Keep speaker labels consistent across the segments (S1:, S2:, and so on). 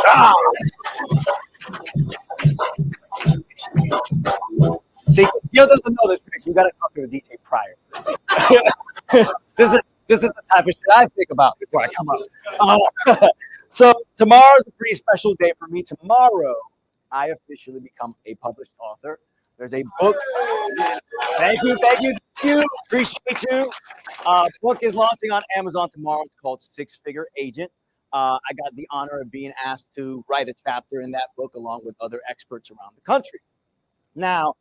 S1: Ah! See, Gil doesn't know this trick. You got to talk to the DJ prior. This is the type of shit I think about before I come up. So tomorrow's a pretty special day for me. Tomorrow, I officially become a published author. There's a book. Thank you. Appreciate you. Book is launching on Amazon tomorrow. It's called Six Figure Agent. I got the honor of being asked to write a chapter in that book along with other experts around the country. Now,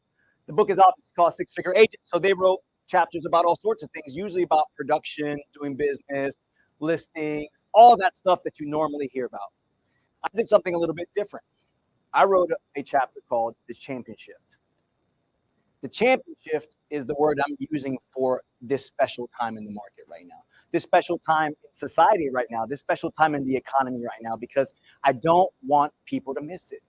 S1: the book is obviously called Six Figure Agent. So they wrote chapters about all sorts of things, usually about production, doing business, listings, all that stuff that you normally hear about. I did something a little bit different. I wrote a chapter called The Championship. The championship is the word I'm using for this special time in the market right now, this special time in society right now, this special time in the economy right now, because I don't want people to miss it.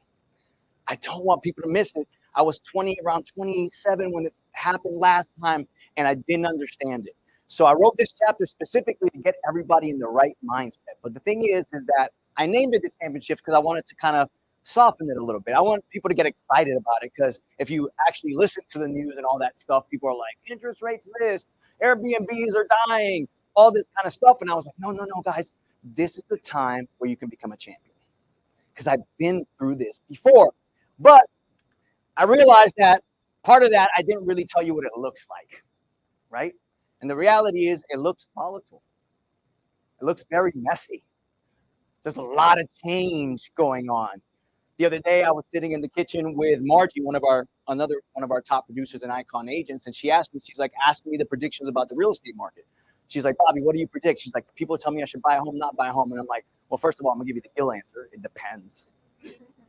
S1: I don't want people to miss it. I was around 27 when it happened last time, and I didn't understand it. So I wrote this chapter specifically to get everybody in the right mindset. But the thing is that I named it The Championship because I wanted to kind of soften it a little bit. I want people to get excited about it, because if you actually listen to the news and all that stuff, people are like, interest rates this, Airbnbs are dying, all this kind of stuff. And I was like, no, guys, this is the time where you can become a champion, because I've been through this before. But I realized that part of that, I didn't really tell you what it looks like, right? And the reality is it looks volatile. It looks very messy. There's a lot of change going on. The other day, I was sitting in the kitchen with Margie, one of our top producers and icon agents, and she asked me, she's like asking me the predictions about the real estate market. She's like, Bobby, what do you predict? She's like, people tell me I should buy a home, not buy a home. And I'm like, well, first of all, I'm gonna give you the Gil answer. It depends.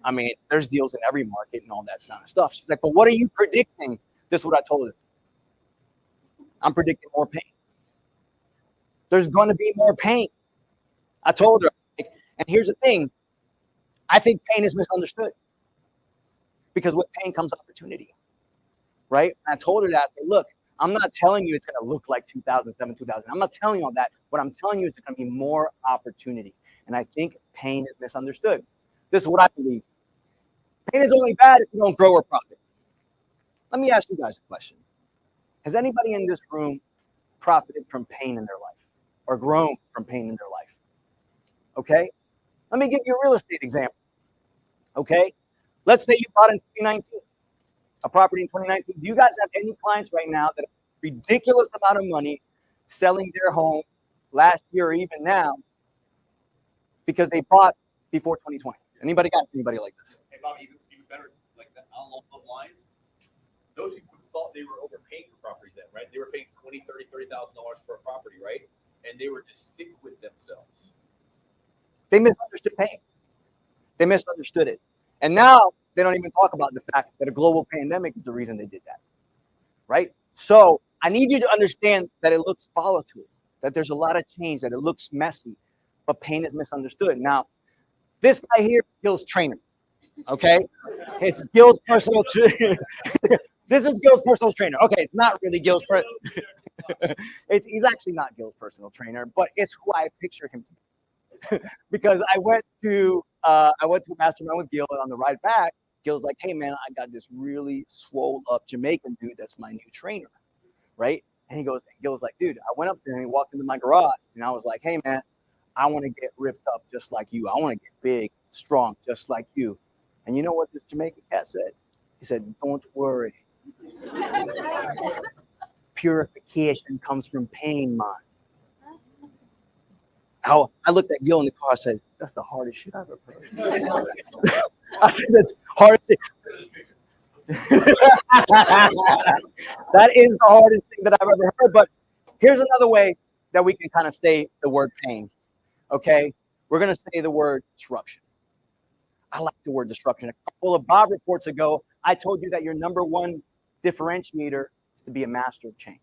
S1: I mean, there's deals in every market and all that kind of stuff. She's like, but what are you predicting? This is what I told her. I'm predicting more pain. There's going to be more pain. I told her, and here's the thing. I think pain is misunderstood, because with pain comes opportunity, right? And I told her that. I said, look, I'm not telling you it's going to look like 2007, 2000. I'm not telling you all that. What I'm telling you is there's going to be more opportunity. And I think pain is misunderstood. This is what I believe. Pain is only bad if you don't grow or profit. Let me ask you guys a question. Has anybody in this room profited from pain in their life or grown from pain in their life? Okay? Let me give you a real estate example. Okay? Let's say you bought in 2019, a property in 2019. Do you guys have any clients right now that have a ridiculous amount of money selling their home last year or even now because they bought before 2020? Anybody got anybody like this?
S2: Hey, Bobby, even better, like that, along those lines, those people thought they were overpaying for properties then, right? They were paying $20,000, $30,000 for a property, right? And they were just sick with themselves.
S1: They misunderstood pain. They misunderstood it. And now they don't even talk about the fact that a global pandemic is the reason they did that, right? So I need you to understand that it looks volatile, that there's a lot of change, that it looks messy, but pain is misunderstood. Now, this guy here, Gil's trainer, okay? It's Gil's personal trainer. This is Gil's personal trainer. Okay, it's not really Gil's he's actually not Gil's personal trainer, but it's who I picture him to be. Because I went to a mastermind with Gil, and on the ride back, Gil's like, hey man, I got this really swole up Jamaican dude that's my new trainer, right? And Gil's like, dude, I went up there and he walked into my garage, and I was like, hey man, I want to get ripped up just like you. I want to get big, strong, just like you. And you know what this Jamaican cat said? He said, don't worry. Purification comes from pain, man. How I looked at Gil in the car, I said, that's the hardest shit I've ever heard. I said, that's hardest shit. That is the hardest thing that I've ever heard. But here's another way that we can kind of say the word pain. Okay? We're going to say the word disruption. I like the word disruption. A couple of Bobb Reports ago, I told you that your number one differentiator is to be a master of change.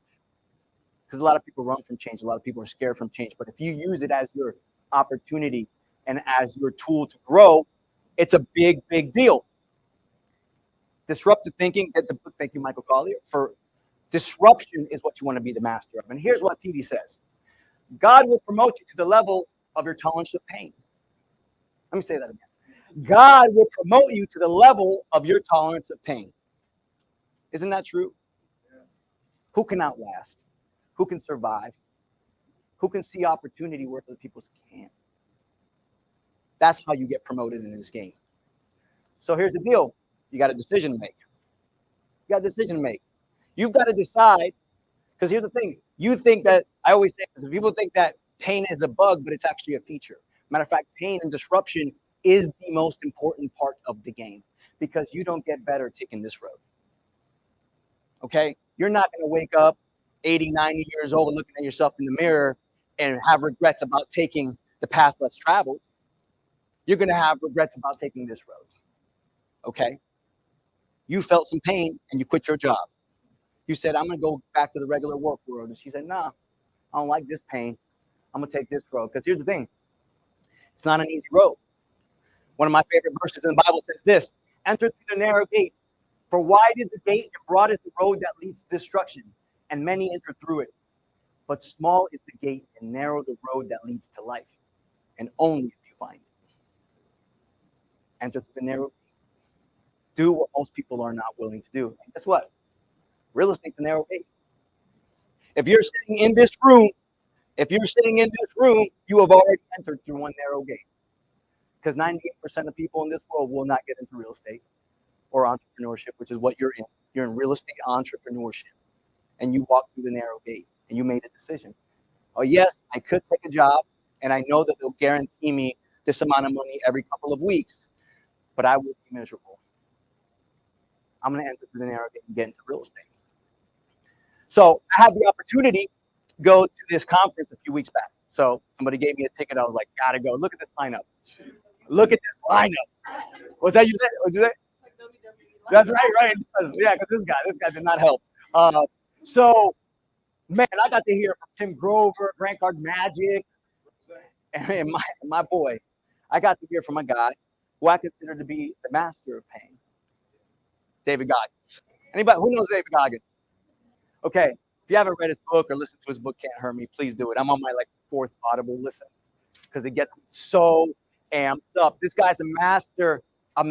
S1: Because a lot of people run from change. A lot of people are scared from change. But if you use it as your opportunity and as your tool to grow, it's a big, big deal. Disruptive thinking, get the book, thank you, Michael Collier, for disruption is what you want to be the master of. And here's what TD says. God will promote you to the level of your tolerance of pain. Let me say that again. God will promote you to the level of your tolerance of pain. Isn't that true? Who can outlast? Who can survive? Who can see opportunity where other people can't? That's how you get promoted in this game. So here's the deal. You got a decision to make. You got a decision to make. You've got to decide, because here's the thing. You think that, I always say this, people think that pain is a bug, but it's actually a feature. Matter of fact, pain and disruption is the most important part of the game, because you don't get better taking this road. Okay? You're not going to wake up 80, 90 years old looking at yourself in the mirror and have regrets about taking the path less traveled. You're going to have regrets about taking this road. Okay? You felt some pain and you quit your job. You said, I'm going to go back to the regular work world. And she said, no, I don't like this pain. I'm going to take this road. Because here's the thing. It's not an easy road. One of my favorite verses in the Bible says this, enter through the narrow gate. For wide is the gate and broad is the road that leads to destruction, and many enter through it. But small is the gate and narrow the road that leads to life, and only if you find it. Enter through the narrow gate. Do what most people are not willing to do. And guess what? Real estate's a narrow gate. If you're sitting in this room, you have already entered through one narrow gate. Because 98% of people in this world will not get into real estate or entrepreneurship, which is what you're in. You're in real estate entrepreneurship. And you walk through the narrow gate and you made a decision. Oh, yes, I could take a job and I know that they'll guarantee me this amount of money every couple of weeks, but I will be miserable. I'm going to enter through the narrow gate and get into real estate. So I had the opportunity to go to this conference a few weeks back. So somebody gave me a ticket. I was like, gotta go. Look at this lineup. Look at this lineup. What's that you said? What'd you say? That's right. Yeah, because this guy did not help. So, man, I got to hear from Tim Grover, Grant Card Magic, and my boy. I got to hear from a guy who I consider to be the master of pain, David Goggins. Anybody who knows David Goggins? Okay, if you haven't read his book or listened to his book, Can't Hurt Me, please do it. I'm on my fourth Audible listen because it gets me so amped up. This guy's a master of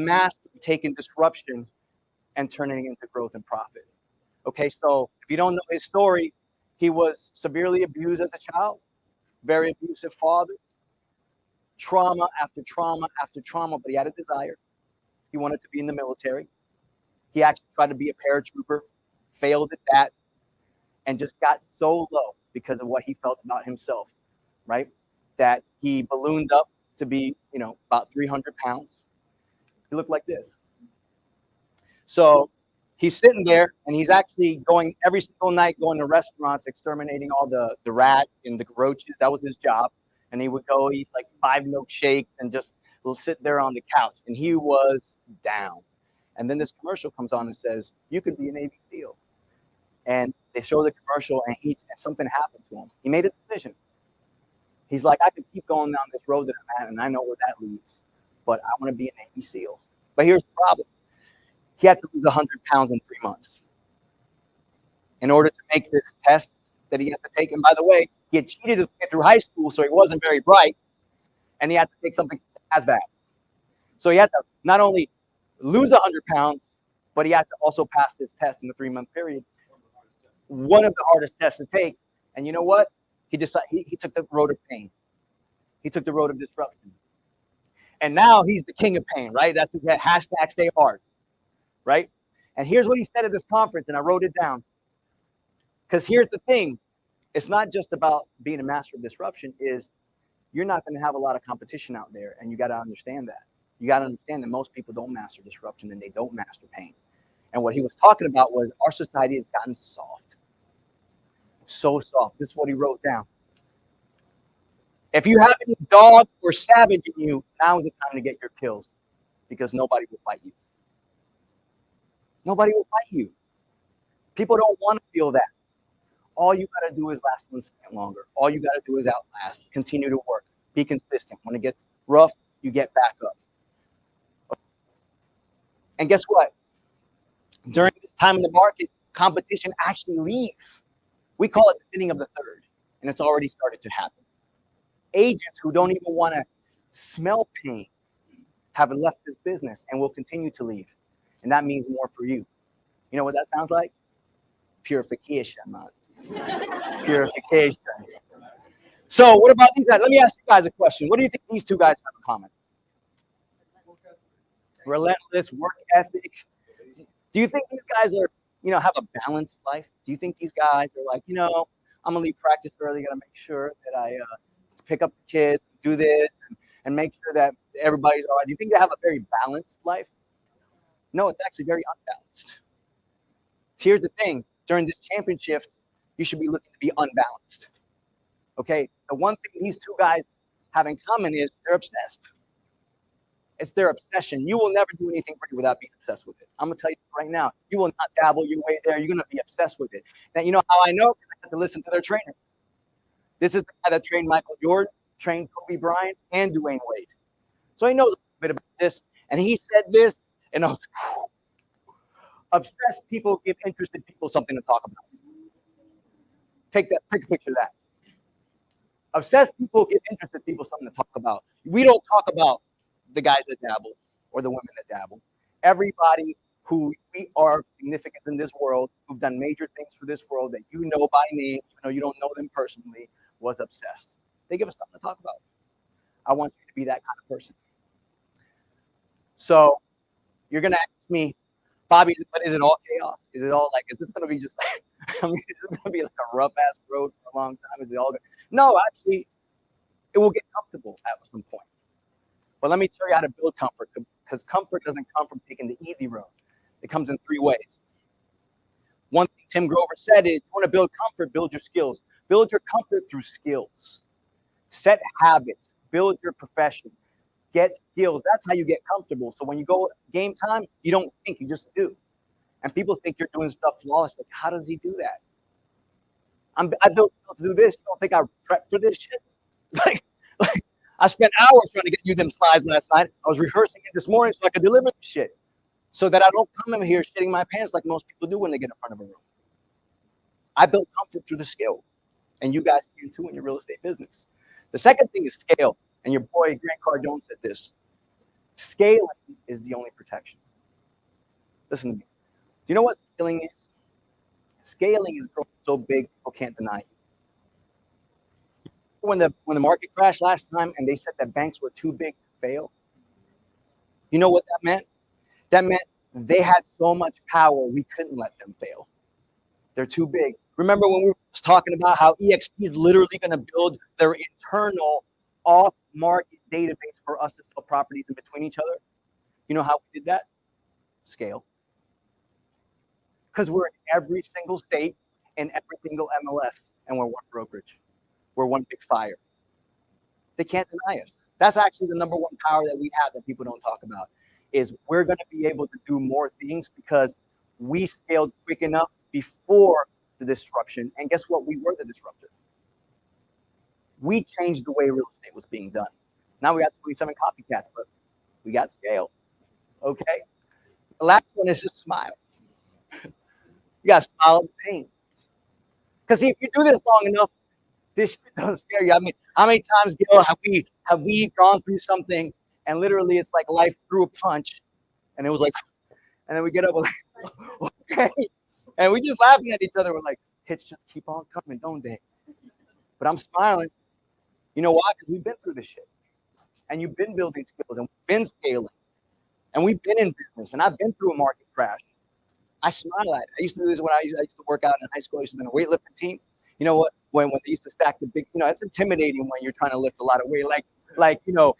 S1: taking disruption and turning it into growth and profit. Okay, so if you don't know his story, he was severely abused as a child, very abusive father, trauma after trauma after trauma, but he had a desire. He wanted to be in the military. He actually tried to be a paratrooper, failed at that, and just got so low because of what he felt about himself, right? That he ballooned up to be, about 300 pounds. He looked like this. So he's sitting there and he's actually going every single night, going to restaurants, exterminating all the rat and the roaches. That was his job. And he would go eat 5 milkshakes and just sit there on the couch. And he was down. And then this commercial comes on and says, you could be a Navy SEAL. And they show the commercial and something happened to him. He made a decision. He's like, I could keep going down this road that I'm at, and I know where that leads, but I want to be a Navy SEAL. But here's the problem. He had to lose 100 pounds in 3 months in order to make this test that he had to take. And by the way, he had cheated his way through high school, so he wasn't very bright, and he had to take something as bad. So he had to not only lose 100 pounds, but he had to also pass this test in the 3-month period. One of the hardest tests to take. And you know what? He decided he took the road of pain. He took the road of disruption. And now he's the king of pain, right? That's his hashtag stay hard, right? And here's what he said at this conference, and I wrote it down. Because here's the thing. It's not just about being a master of disruption, is you're not going to have a lot of competition out there, and you got to understand that. You got to understand that most people don't master disruption and they don't master pain. And what he was talking about was our society has gotten soft. So soft. This is what he wrote down. If you have any dog or savage in you, now is the time to get your kills, because nobody will fight you. Nobody will fight you. People don't want to feel that. All you got to do is last 1 second longer. All you got to do is outlast. Continue to work. Be consistent. When it gets rough, you get back up. And guess what? During this time in the market, competition actually leaves. We call it the thinning of the third, and it's already started to happen. Agents who don't even want to smell pain have left this business and will continue to leave. And that means more for you. You know what that sounds like? Purification, man. Purification. So what about these guys? Let me ask you guys a question. What do you think these two guys have in common? Relentless work ethic. Do you think these guys are, have a balanced life? Do you think these guys are like, I'm gonna leave practice early, gotta make sure that I pick up the kids, do this, and make sure that everybody's all right? Do you think they have a very balanced life? No, it's actually very unbalanced. Here's the thing, during this championship, you should be looking to be unbalanced. Okay, the one thing these two guys have in common is they're obsessed. It's their obsession. You will never do anything pretty without being obsessed with it. I'm gonna tell you right now, you will not dabble your way there. You're gonna be obsessed with it. Now, you know how I know? I have to listen to their trainer. This is the guy that trained Michael Jordan, trained Kobe Bryant, and Dwayne Wade. So he knows a bit about this. And he said this, and I was like, obsessed people give interested people something to talk about. Take a picture of that. Obsessed people give interested people something to talk about. We don't talk about the guys that dabble or the women that dabble. Everybody who we are of significance in this world, who've done major things for this world that you know by name, even though you don't know them personally, was obsessed. They give us something to talk about. I want you to be that kind of person. So you're going to ask me, Bobby, but is it all chaos? Is it all like, is this going to be just like, is this going to be like a rough ass road for a long time? Is it all good? No, actually, it will get comfortable at some point. But let me tell you how to build comfort, because comfort doesn't come from taking the easy road. It comes in three ways. One thing Tim Grover said is, you want to build comfort, build your skills. Build your comfort through skills. Set habits. Build your profession. Get skills. That's how you get comfortable. So when you go game time, you don't think, you just do. And people think you're doing stuff flawless. Like, how does he do that? I built skills to do this. You don't think I prepped for this shit? Like I spent hours trying to get you them slides last night. I was rehearsing it this morning so I could deliver the shit. So that I don't come in here shitting my pants like most people do when they get in front of a room. I built comfort through the skill. And you guys can too in your real estate business. The second thing is scale. And your boy Grant Cardone said this. Scaling is the only protection. Listen to me. Do you know what scaling is? Scaling is growing so big people can't deny it. When the market crashed last time and they said that banks were too big to fail, you know what that meant? That meant they had so much power we couldn't let them fail. They're too big. Remember when we were talking about how EXP is literally going to build their internal off-market database for us to sell properties in between each other? You know how we did that? Scale. Because we're in every single state and every single MLS, and we're one brokerage. We're one big fire. They can't deny us. That's actually the number one power that we have that people don't talk about, is we're going to be able to do more things because we scaled quick enough before the disruption. And guess what? We were the disruptor. We changed the way real estate was being done. Now we got 27 copycats, but we got scale. Okay? The last one is just smile. You got to smile at the pain. Because if you do this long enough, this shit doesn't scare you. I mean, how many times, Gil, have we gone through something and literally it's like life threw a punch and it was like, and then we get up and like, okay. And we just laughing at each other. We're like, hits just keep on coming, don't they? But I'm smiling. You know why? Because we've been through this shit. And you've been building skills and we've been scaling. And we've been in business. And I've been through a market crash. I smile at it. I used to do this when I used to work out in high school. I used to be in a weightlifting team. You know what? When they used to stack the big, it's intimidating when you're trying to lift a lot of weight. Like like the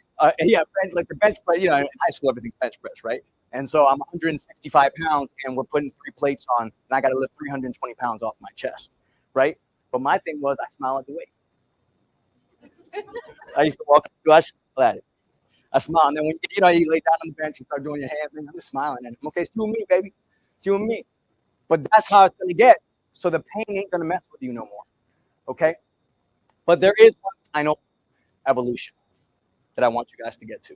S1: bench press. In high school everything's bench press, right? And so I'm 165 pounds, and we're putting 3 plates on, and I got to lift 320 pounds off my chest, right? But my thing was, I smile at the weight. I used to walk through, I smile at it. I smile, and then when you lay down on the bench and start doing your hand thing, I'm just smiling at it. Okay, it's you and me, baby. It's you and me. But that's how it's gonna get. So the pain ain't gonna mess with you no more. Okay? But there is one final evolution that I want you guys to get to.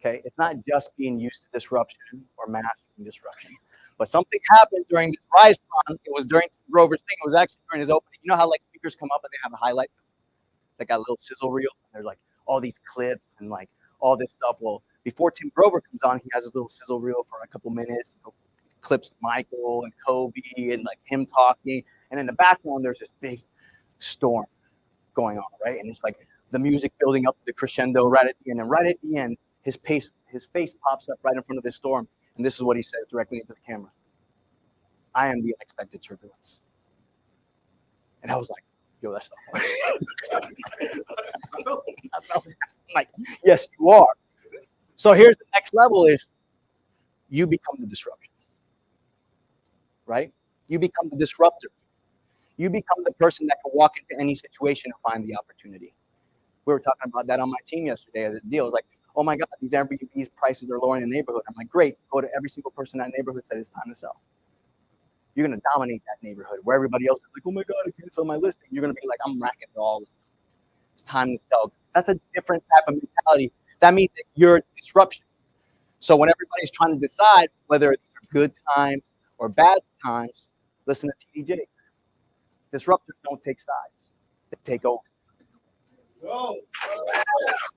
S1: Okay? It's not just being used to disruption or mastering disruption. But something happened during the rise time. It was during Grover's thing. It was actually during his opening. You know how like speakers come up and they have a highlight? They got a little sizzle reel. And there's like all these clips and like all this stuff. Well, Before Tim Grover comes on, he has his little sizzle reel for a couple minutes, clips Michael and Kobe and like him talking. And in the background, there's this big storm going on, right? And it's like the music building up to the crescendo right at the end. And right at the end, his face pops up right in front of this storm. And this is what he says directly into the camera. I am the unexpected turbulence. And I was like, yo, that's not I'm like, yes, you are. So here's the next level is you become the disruption, right? You become the disruptor. You become the person that can walk into any situation and find the opportunity. We were talking about that on my team yesterday. This deal was like, oh my God, these Airbnb's prices are lowering in the neighborhood. I'm like, great. Go to every single person in that neighborhood that said it's time to sell. You're going to dominate that neighborhood where everybody else is like, oh my God, I can't sell my listing. You're going to be like, I'm racking it all. It's time to sell. That's a different type of mentality. That means that you're a disruption. So when everybody's trying to decide whether it's good times or bad times, listen to TDJ. Disruptors don't take sides. They take over.